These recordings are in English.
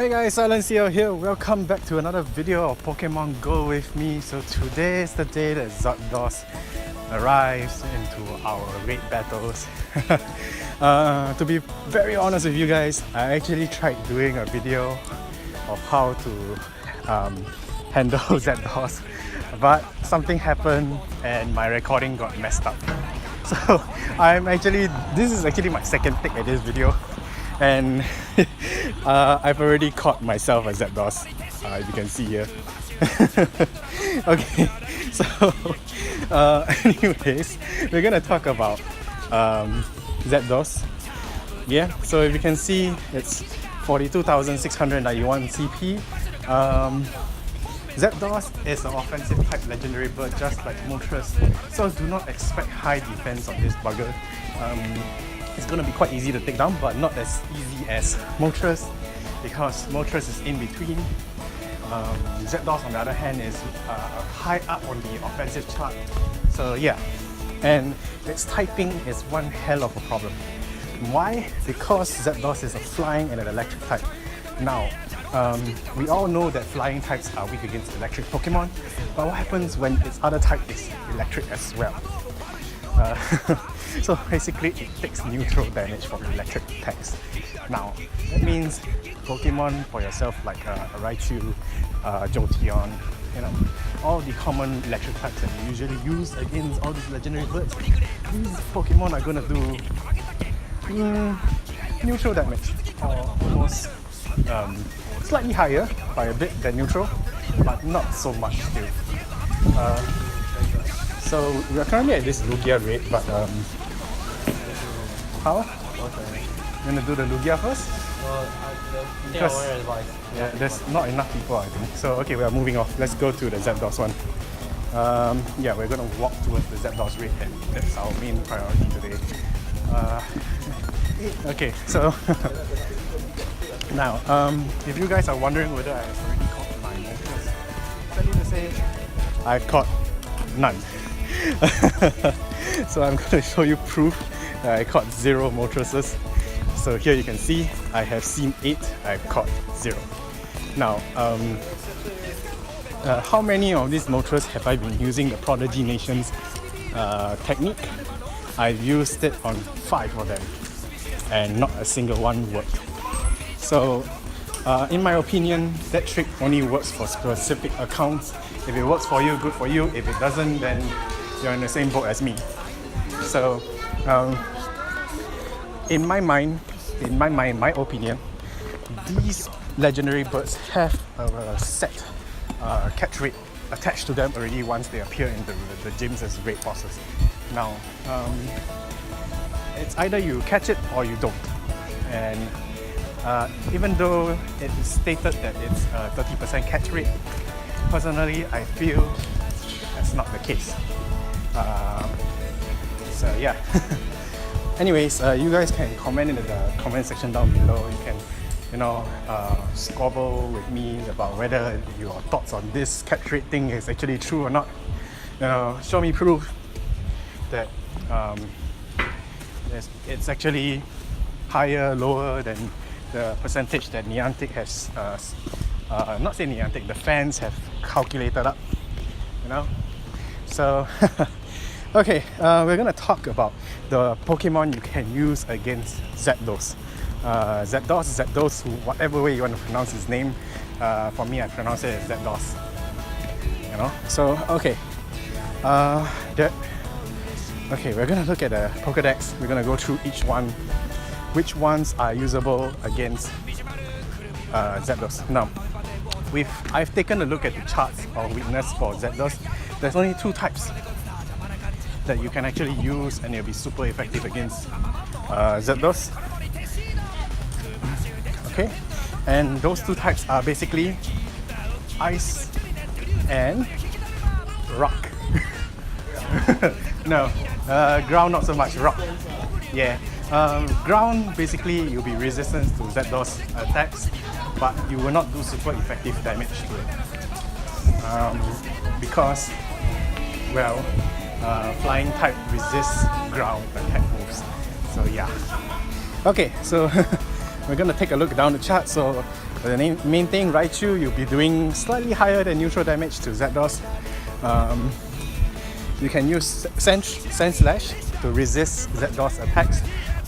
Hey guys, Silencio here. Welcome back to another video of Pokemon Go with me. So today is the day that Zapdos arrives into our raid battles. To be very honest with you guys, I actually tried doing a video of how to handle Zapdos, but something happened and my recording got messed up. So this is actually my second take at this video, and I've already caught myself a Zapdos, if you can see here. Okay, so anyways, we're gonna talk about Zapdos. Yeah, so if you can see, it's 42,691 CP. Zapdos is an offensive type legendary bird, just like Moltres, so do not expect high defense on this bugger. It's going to be quite easy to take down, but not as easy as Moltres, because Moltres is in between. Zapdos, on the other hand, is high up on the offensive chart. So yeah, and its typing is one hell of a problem. Why? Because Zapdos is a flying and an electric type. Now, we all know that flying types are weak against electric Pokemon, but what happens when its other type is electric as well? So basically, it takes neutral damage from electric attacks. Now, that means Pokemon for yourself like a Raichu, Jolteon, you know, all the common electric types that you usually use against all these legendary birds, these Pokemon are gonna do neutral damage, or almost slightly higher by a bit than neutral, but not so much still. So we are currently at this Lugia raid, but how? You gonna do the Lugia first? Because yeah, there's not enough people, I think. So okay, we are moving off. Let's go to the Zapdos one. Yeah, we're gonna walk towards the Zapdos raid, and that's our main priority today. Okay, so now, if you guys are wondering whether I have already caught my Moltres, sadly to say, I've caught none. So I'm going to show you proof that I caught 0 Moltreses. So here you can see I have seen 8, I've caught 0. Now, how many of these Moltres have I been using the Prodigy Nations technique? I've used it on 5 of them, and not a single one worked. So, in my opinion, that trick only works for specific accounts. If it works for you, good for you. If it doesn't, then you're in the same boat as me. So, in my opinion, these legendary birds have a set catch rate attached to them already once they appear in the gyms as raid bosses. Now, it's either you catch it or you don't. And even though it is stated that it's a 30% catch rate, personally I feel that's not the case. So yeah. Anyways, you guys can comment in the comment section down below. You can, you know, squabble with me about whether your thoughts on this catch rate thing is actually true or not. You know, show me proof that it's actually higher, lower than the percentage that Niantic has, not say Niantic, the fans have calculated up, you know. So, okay, we're gonna talk about the Pokemon you can use against Zapdos. Zapdos, whatever way you want to pronounce his name. For me, I pronounce it as Zapdos. You know. So, okay, okay, we're gonna look at the Pokédex. We're gonna go through each one. Which ones are usable against Zapdos. Now, I've taken a look at the charts of weakness for Zapdos. There's only 2 types that you can actually use, and it'll be super effective against Zapdos. Okay, and those 2 types are basically ice and rock. No, ground not so much, rock. Yeah. Ground, basically you'll be resistant to Zapdos attacks, but you will not do super effective damage to it. Because, well, flying type resists ground attack moves. So yeah. Okay, so we're gonna take a look down the chart. So The main thing, Raichu, you'll be doing slightly higher than neutral damage to Zapdos. You can use Sand Slash to resist Zapdos attacks,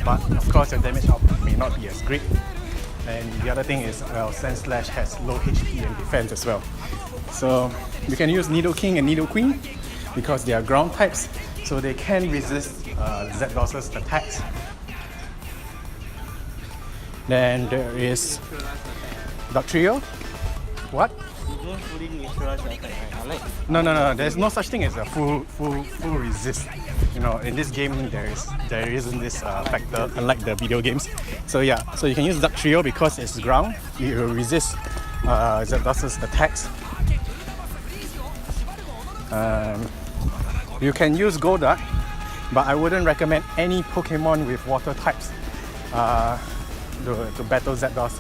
but of course your damage output may not be as great. And the other thing is, well, Sand Slash has low HP and defense as well. So you can use Nidoking and Nidoqueen because they are ground types, so they can resist Zapdos' attacks. Then there is Dugtrio. What? You don't fully neutralize the attack. I like. No. There's no such thing as a full resist. You know, in this game there isn't this factor, unlike the video games. So yeah, so you can use Dugtrio because it's ground. It will resist Zapdos' attacks. You can use Golduck, but I wouldn't recommend any Pokemon with water types to battle Zapdos.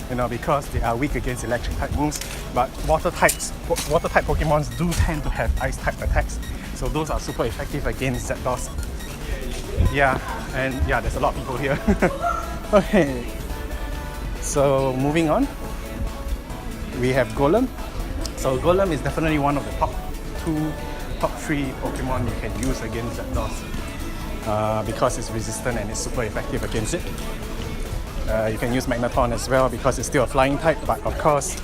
You know, because they are weak against electric type moves, but water type Pokemons do tend to have ice type attacks, so those are super effective against Zapdos. Yeah, and yeah, there's a lot of people here. Okay, so moving on, we have Golem. So Golem is definitely one of the top 3 Pokemon you can use against Zapdos because it's resistant and it's super effective against it. You can use Magneton as well because it's still a flying type, but of course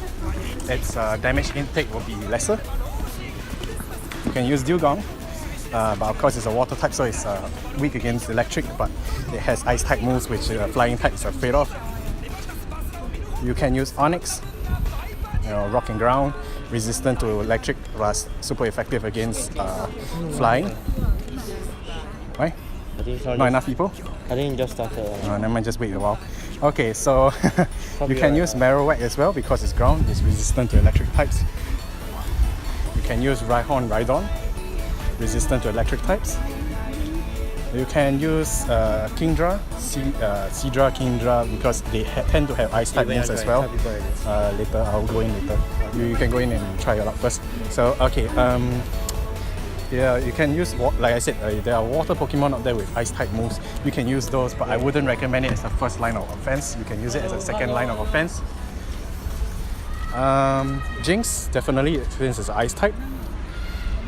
its damage intake will be lesser. You can use Dewgong, but of course it's a water type, so it's weak against electric, but it has ice type moves which flying type is afraid of. You can use Onix, rock and ground, resistant to electric, plus super effective against flying. Right? Not enough people? I think just started. Never mind, just wait a while. Okay, so you can use Marowak as well because it's ground, it's resistant to electric types. You can use Rhydon, resistant to electric types. You can use Kingdra, Seadra, Kingdra, because they tend to have ice type moves as well. Later, I'll go in later. You can go in and try it out first. So, okay, yeah, you can use, like I said, there are water Pokemon out there with ice type moves. You can use those, but I wouldn't recommend it as a first line of offense. You can use it as a second line of offense. Jinx, definitely, since it's ice type.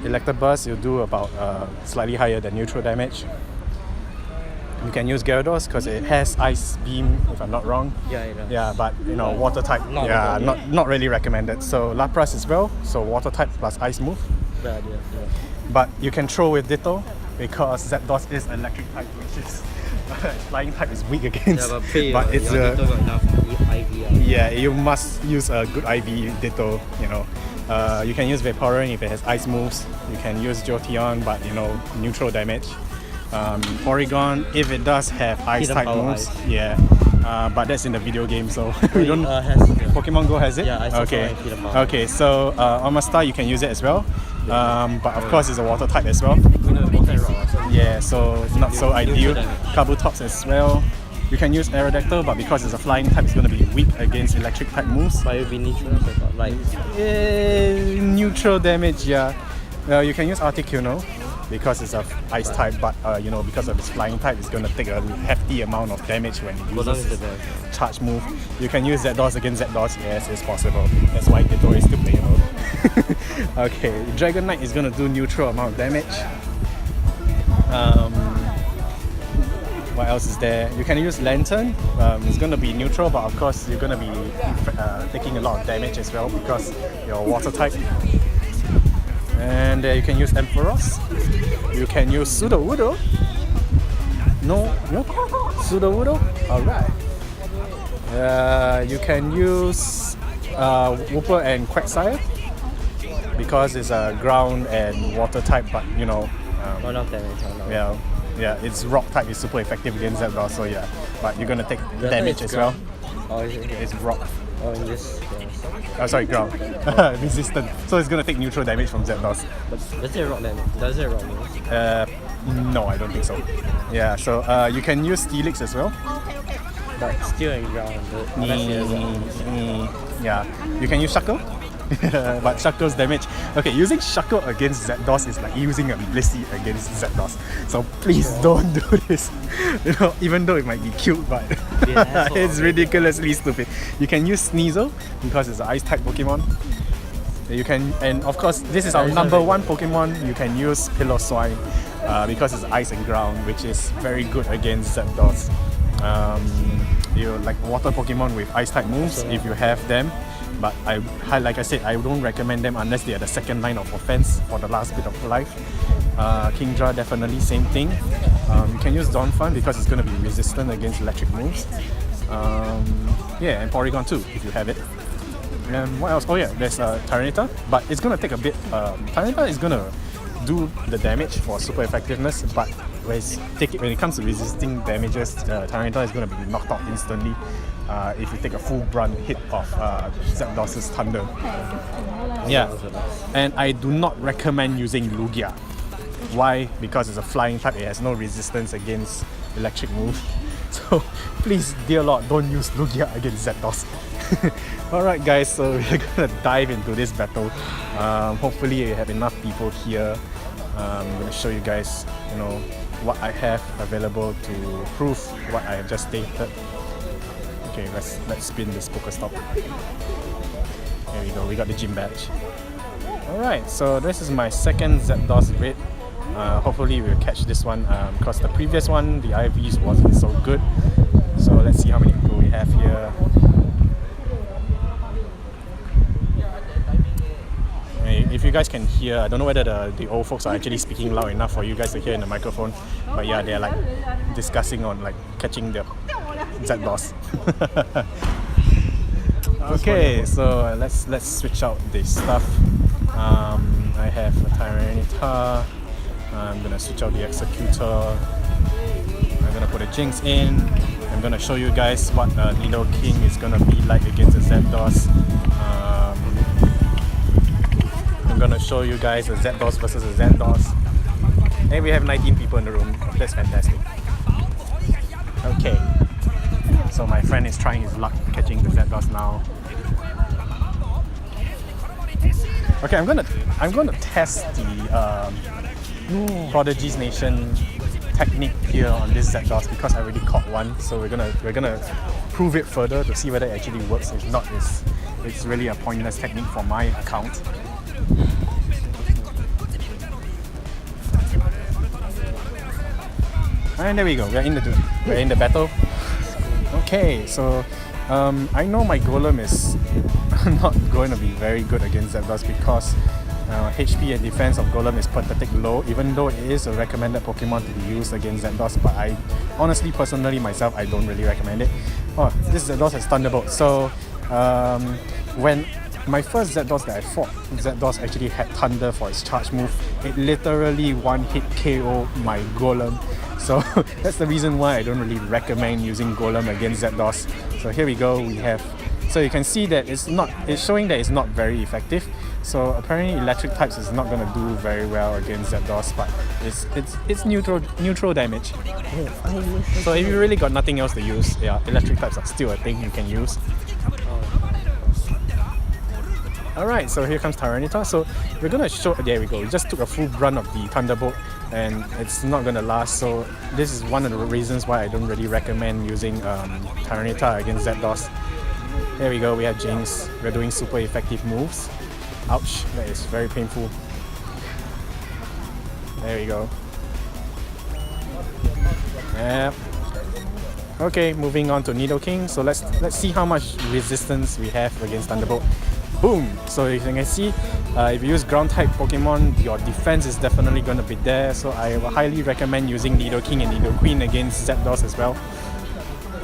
Electabuzz, you'll do about slightly higher than neutral damage. You can use Gyarados because it has Ice Beam, if I'm not wrong. Yeah, it does. Yeah, but water type, not really recommended. So Lapras as well, so water type plus ice move. Bad, yeah. But you can throw with Ditto because Zapdos is electric type, which is flying type is weak against. Yeah, but it's got enough IV. Yeah, you must use a good IV Ditto. You can use Vaporeon if it has ice moves. You can use Jolteon, but neutral damage. Porygon, if it does have ice type moves, but that's in the video game, so we don't. Pokemon Go has it. Yeah, I okay. Okay, so Omastar, you can use it as well. But of course it's a water type as well. Yeah, so not so ideal. Kabutops as well. You can use Aerodactyl, but because it's a flying type, it's going to be weak against electric type moves. But it will be neutral, like neutral damage, yeah. You can use Articuno because it's a ice type, but because of its flying type, it's going to take a hefty amount of damage when it uses its charge move. You can use Zapdos against Zapdos, yes, it's possible. That's why Ditto is still playable. Okay, Dragonite is going to do neutral amount of damage. What else is there? You can use Lantern. It's going to be neutral, but of course you're going to be taking a lot of damage as well because you're water type. And you can use Ampharos. You can use Sudowoodo. No? Sudowoodo? Alright. You can use Wooper and Quagsire because it's a ground and water type, but one of them. Yeah, it's rock type, is super effective against Zapdos, so yeah. But you're gonna take damage as well. Oh, is it? It's rock. Oh, in this. Oh, sorry, ground. Resistant. So it's gonna take neutral damage from Zapdos. Does it rock then? Does it rock damage? No, I don't think so. Yeah, so you can use Steelix as well. But still in ground. Yeah, you can use Shackle. But Shackle's damage. Okay, using Shackle against Zapdos is like using a Blissey against Zapdos. So please don't do this. Even though it might be cute, but It's ridiculously stupid. You can use Sneasel because it's an ice type Pokemon. You can, and of course, this is our number one Pokemon. You can use Piloswine because it's ice and ground, which is very good against Zapdos. You like water Pokemon with ice type moves if you have them, but like I said, I don't recommend them unless they are the second line of offense for the last bit of life. Kingdra definitely same thing. You can use Donphan because it's going to be resistant against electric moves. Yeah, and Porygon too if you have it. And what else? Oh yeah, there's Tyranitar, but it's going to take a bit. Tyranitar is going to do the damage for super effectiveness, but when it comes to resisting damages, Tyranitar is going to be knocked out instantly if you take a full brunt hit of Zapdos' Thunder. Yeah, and I do not recommend using Lugia. Why? Because it's a flying type, it has no resistance against electric moves. So please, dear Lord, don't use Lugia against Zapdos. Alright guys, so we're gonna dive into this battle. Hopefully you have enough people here. I'm gonna show you guys, what I have available to prove what I have just stated. Okay, let's spin this Pokestop. There we go, we got the gym badge. Alright, so this is my second Zapdos raid. Hopefully we'll catch this one because the previous one, the IVs wasn't so good. So let's see how many people we have here. If you guys can hear, I don't know whether the old folks are actually speaking loud enough for you guys to hear in the microphone, but yeah, they're like discussing on like catching the Zapdos. Okay, so let's switch out this stuff. I have a Tyranitar. I'm gonna switch out the Executor. I'm gonna put a Jinx in. I'm gonna show you guys what Nidoking is gonna be like against a Zapdos. I'm gonna show you guys a Zapdos versus a Zapdos. And we have 19 people in the room. That's fantastic. Okay. So my friend is trying his luck catching the Zapdos now. Okay, I'm gonna test the Prodigy's Nation technique here on this Zapdos because I already caught one. So we're gonna prove it further to see whether it actually works. If not, it's really a pointless technique for my account. And there we go. We're in the battle. Okay, so I know my Golem is not going to be very good against Zapdos because HP and defense of Golem is pathetic low, even though it is a recommended Pokemon to be used against Zapdos. But I honestly, personally, myself, I don't really recommend it. Oh, this Zapdos has Thunderbolt. So when my first Zapdos that I fought, Zapdos actually had Thunder for its charge move. It literally one-hit KO my Golem. So that's the reason why I don't really recommend using Golem against Zapdos. So here we go, so you can see that it's showing that it's not very effective. So apparently electric types is not going to do very well against Zapdos, but it's neutral damage. So if you really got nothing else to use, yeah, electric types are still a thing you can use. Alright, so here comes Tyranitar. So we're gonna show, there we go, we just took a full brunt of the Thunderbolt and it's not gonna last. So this is one of the reasons why I don't really recommend using Tyranitar against Zapdos. There we go, we have Jinx. We're doing super effective moves. Ouch, that is very painful. There we go. Yep. Okay, moving on to Nidoking. So let's see how much resistance we have against Thunderbolt. Boom! So as you can see, if you use ground type Pokemon, your defense is definitely going to be there. So I will highly recommend using Nidoking and Nidoqueen against Zapdos as well.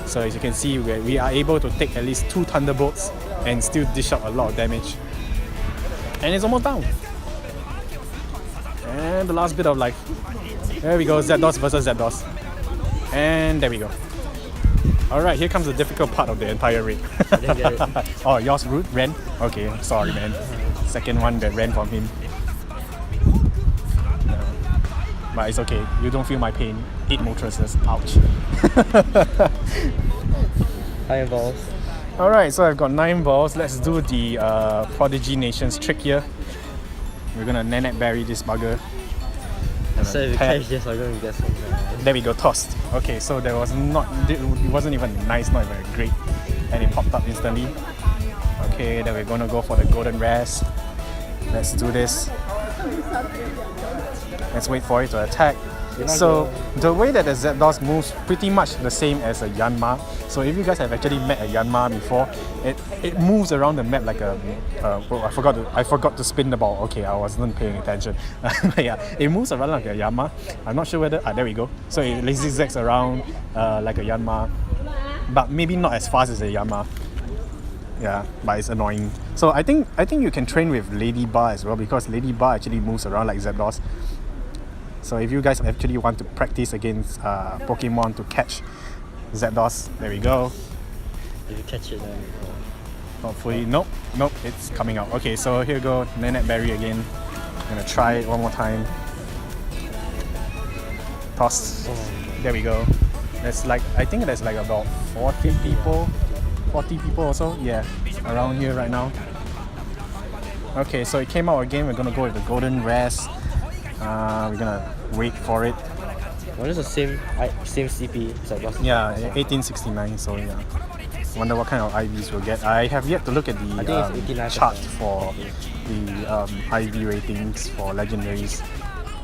So as you can see, we are able to take at least 2 Thunderbolts and still dish out a lot of damage. And it's almost down. And the last bit of life. There we go, Zapdos versus Zapdos. And there we go. Alright, here comes the difficult part of the entire raid. I didn't get it. Oh, yours root ran? Okay, sorry man. Second one that ran from him. No. But it's okay, you don't feel my pain. 8 Moltres, ouch. 9 balls. Alright, so I've got 9 balls. Let's do the Prodigy Nations trick here. We're gonna Nanette Berry this bugger. So if you catch this, I'm going to get something. There we go, tossed. Okay, so there was not, it wasn't even nice, not even great, and it popped up instantly. Okay, then we're gonna go for the golden rares. Let's do this. Let's wait for it to attack. So the way that the Zapdos moves pretty much the same as a Yanma. So if you guys have actually met a Yanma before, it moves around the map like a I forgot to spin the ball. Okay, I wasn't paying attention. Yeah, it moves around like a Yanma. I'm not sure whether there we go. So it zigzags around like a Yanma, but maybe not as fast as a Yanma. Yeah, but it's annoying. So I think you can train with Lady Bar as well, because Lady Bar actually moves around like Zapdos. So if you guys actually want to practice against Pokemon to catch Zapdos, there we go. If you catch it, then Hopefully, nope, it's coming out. Okay, so here we go, Nanette Berry again. I'm gonna try it one more time. Toss. There we go. I think there's like about 40 people or so. Yeah, around here right now. Okay, so it came out again. We're gonna go with the golden rares. We're gonna wait for it. What is the same CP? Yeah, 1869. So yeah, wonder what kind of IVs we'll get. I have yet to look at the chart for the IV ratings for legendaries.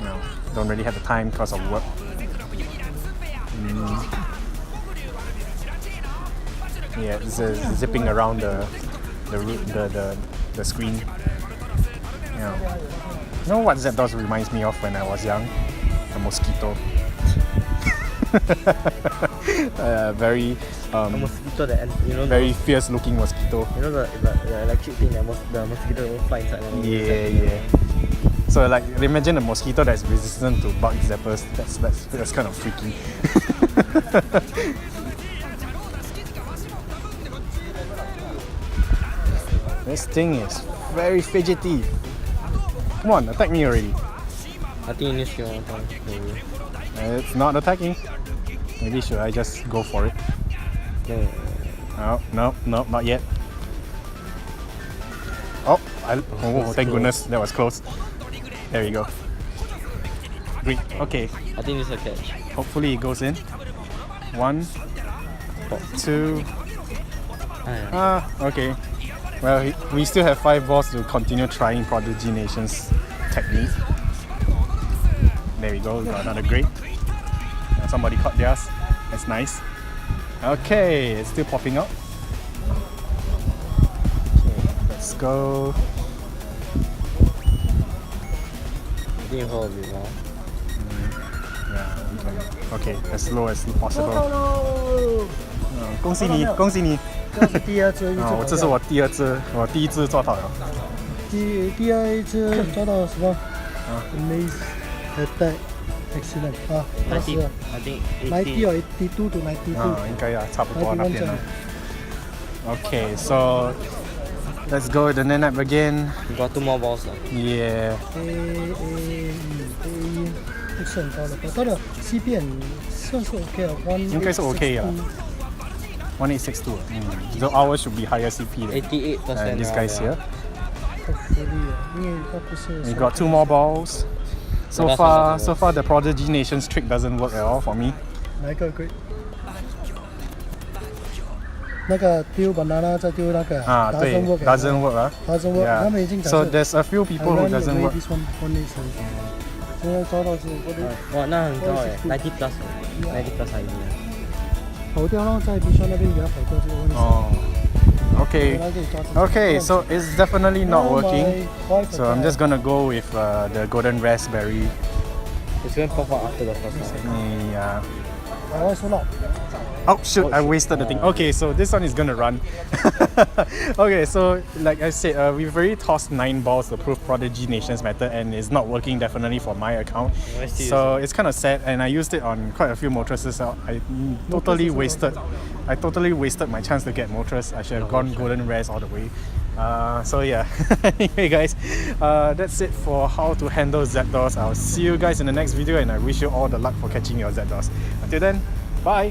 You know, don't really have the time because of work. Yeah, it's zipping around the screen. You know what Zapdos reminds me of when I was young? A mosquito. Very a mosquito that very fierce looking mosquito. You know the electric thing that the mosquito will fly inside. Yeah. So like imagine a mosquito that's resistant to bug zappers. That's kind of freaky. This thing is very fidgety. Come on, attack me already. I think you need to go on. It's not attacking. Maybe should I just go for it? No, not yet. Oh, thank goodness, that was close. There we go. Great. Okay. I think it's a catch. Hopefully it goes in. 1, 2. Okay. Well, we still have 5 balls to continue trying Prodigy Nation's technique. There we go, we got another great. Somebody caught theirs. That's nice. Okay, it's still popping up. Okay, let's go. I think you hold a bit more. Yeah, okay, as slow as possible. 恭喜你，恭喜你！第二只，这是我第二只，我第一只抓到了。第二只抓到什么？Amazing attack, excellent 啊，90 I think 90 or 82 to 92。应该差不多那边了。Okay, so let's go with the Nanette again. You got 2 more balls. Yeah. 不是很高的，它的 CP 算是 OK 了，应该是 OK 了。1862. So ours should be higher CP than 88%. This guy's here. Hopefully, We got 2 more balls. So far the Prodigy Nation's trick doesn't work at all for me. 哪一个 great？ 那个丢 banana 再丢那个对 doesn't work 啊 doesn't work， 他们已经 So there's a few people who doesn't work. This one 现在抓到是哇，那很高哎，90 plus IV。跑掉了，在 B 圈那边给他跑掉这个问题。Okay, so it's definitely not working. So I'm just gonna go with the golden raspberry. It's gonna pop out after the first one. Yeah. not. Oh shoot, I wasted the thing. Okay, so this one is gonna run. Okay, so like I said, we've already tossed 9 balls to prove Prodigy Nation's method, and it's not working definitely for my account. So it's kind of sad, and I used it on quite a few Moltres. So I totally wasted my chance to get Moltres. I should have gone golden rares all the way. So yeah, anyway guys, that's it for how to handle Zapdos. I'll see you guys in the next video, and I wish you all the luck for catching your Zapdos. Until then, bye!